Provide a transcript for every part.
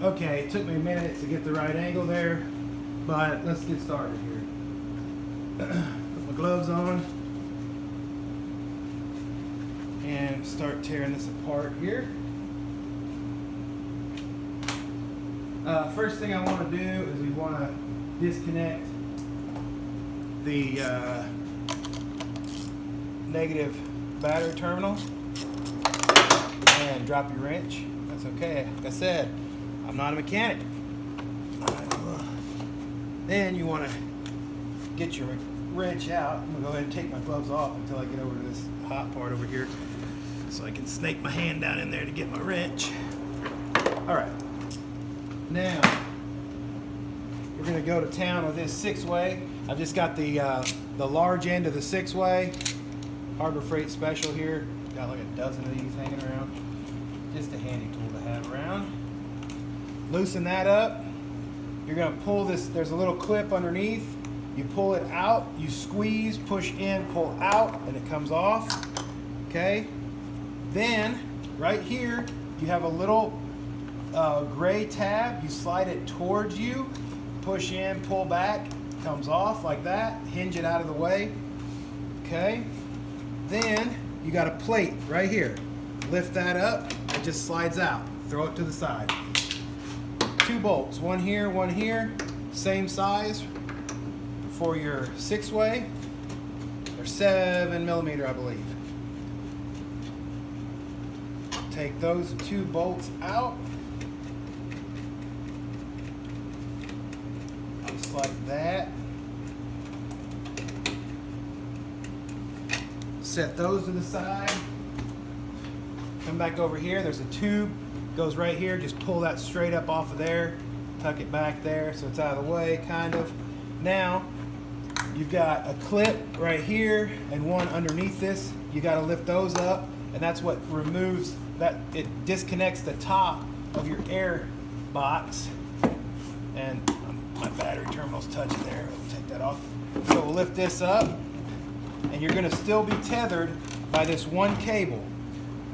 Okay, it took me a minute to get the right angle there, but let's get started here. Put my gloves on and start tearing this apart here. First thing I want to do is we want to disconnect the negative battery terminal and drop your wrench. That's okay. Like I said, I'm not a mechanic. Then you want to get your wrench out. I'm going to go ahead and take my gloves off until I get over to this hot part over here so I can snake my hand down in there to get my wrench. Alright, now we're going to go to town with this 6-way. I've just got the large end of the 6-way Harbor Freight Special here. Got like a dozen of these hanging around. Just a handy tool to have around. Loosen that up. You're going to pull this, there's a little clip underneath. You pull it out, you squeeze, push in, pull out, and it comes off. Okay? Then, right here, you have a little gray tab. You slide it towards you, push in, pull back, comes off like that. Hinge it out of the way. Okay? Then, you got a plate right here. Lift that up, it just slides out. Throw it to the side. 2 bolts, one here, same size for your 6-way. They're 7mm, I believe. Take those 2 bolts out, just like that. Set those to the side. Come back over here, there's a tube, goes right here, just pull that straight up off of there, tuck it back there so it's out of the way, kind of. Now, you've got a clip right here and one underneath this. You got to lift those up, and that's what removes that. It disconnects the top of your air box, and my battery terminal's touching there. We'll take that off. So we'll lift this up, and you're going to still be tethered by this one cable.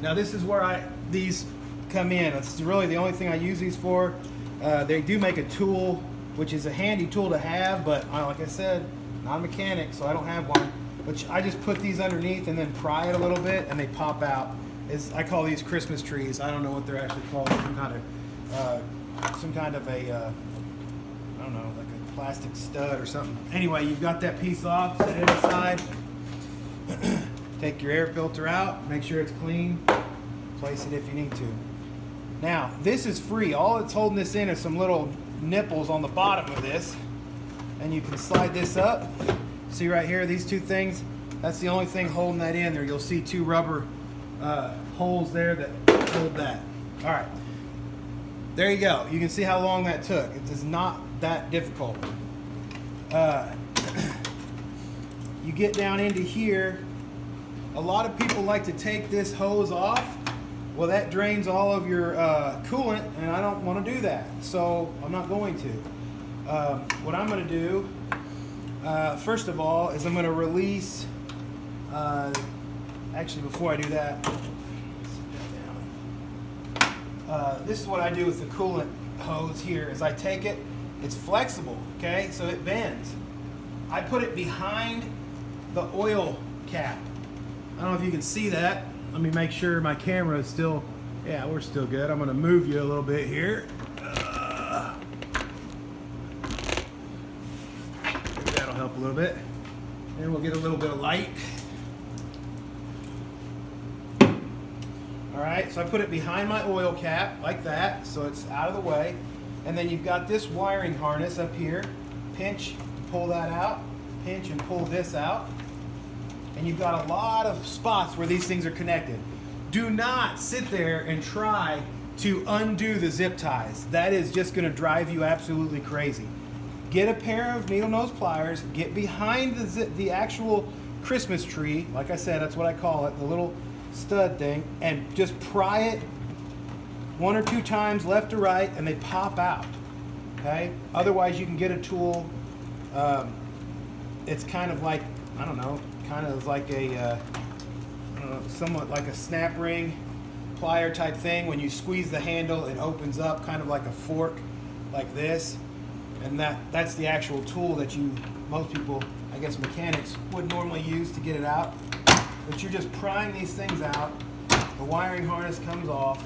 Now this is where these come in. It's really the only thing I use these for. They do make a tool, which is a handy tool to have, but like I said, not a mechanic, so I don't have one. But I just put these underneath and then pry it a little bit, and they pop out. I call these Christmas trees. I don't know what they're actually called. Some kind of a I don't know, like a plastic stud or something. Anyway, you've got that piece off. Set it aside. Take your air filter out. Make sure it's clean. Place it if you need to. Now, this is free. All it's holding this in is some little nipples on the bottom of this. And you can slide this up. See right here, these 2 things? That's the only thing holding that in there. You'll see 2 rubber holes there that hold that. All right. There you go. You can see how long that took. It is not that difficult. You get down into here. A lot of people like to take this hose off. Well, that drains all of your coolant, and I don't want to do that, so I'm not going to. What I'm going to do, first of all, is I'm going to release, actually before I do that, this is what I do with the coolant hose here, is I take it, it's flexible, okay, so it bends. I put it behind the oil cap. I don't know if you can see that. Let me make sure my camera is still, yeah, we're still good. I'm going to move you a little bit here. That'll help a little bit. And we'll get a little bit of light. All right, so I put it behind my oil cap like that, so it's out of the way. And then you've got this wiring harness up here. Pinch, pull that out. Pinch and pull this out. And you've got a lot of spots where these things are connected. Do not sit there and try to undo the zip ties. That is just going to drive you absolutely crazy. Get a pair of needle nose pliers, get behind the actual Christmas tree, like I said, that's what I call it, the little stud thing, and just pry it 1 or 2 times left to right, and they pop out. Okay? Otherwise, you can get a tool. It's kind of like, I don't know, kind of like a, somewhat like a snap ring. plier type thing. When you squeeze the handle, it opens up kind of like a fork, like this. And that's the actual tool that most people, I guess mechanics, would normally use to get it out. But you're just prying these things out. The wiring harness comes off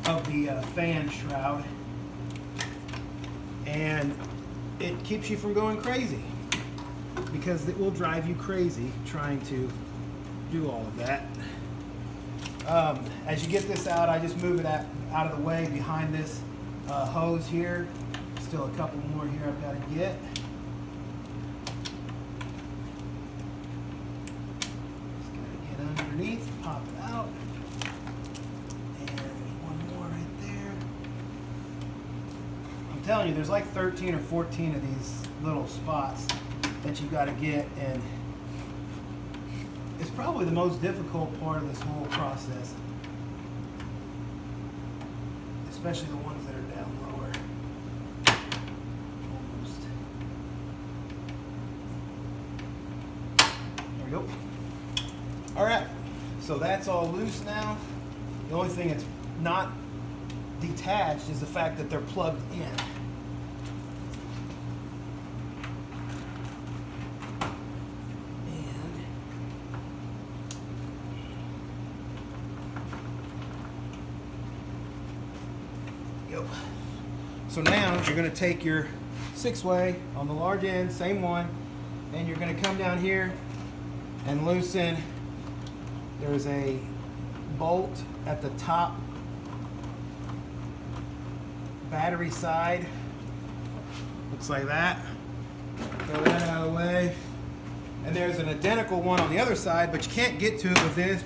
of the fan shroud, and it keeps you from going crazy, because it will drive you crazy trying to do all of that. As you get this out, I just move it out of the way behind this hose here. Still a couple more here I've got to get. Just got to get underneath, pop it out. And there's one more right there. I'm telling you, there's like 13 or 14 of these little spots that you've got to get, and it's probably the most difficult part of this whole process, especially the ones that are down lower. Almost. There we go. All right, so that's all loose now. The only thing that's not detached is the fact that they're plugged in. So now you're going to take your 6-way on the large end, same one, and you're going to come down here and loosen. There's a bolt at the top battery side. Looks like that. Throw that out of the way. And there's an identical one on the other side, but you can't get to it with this.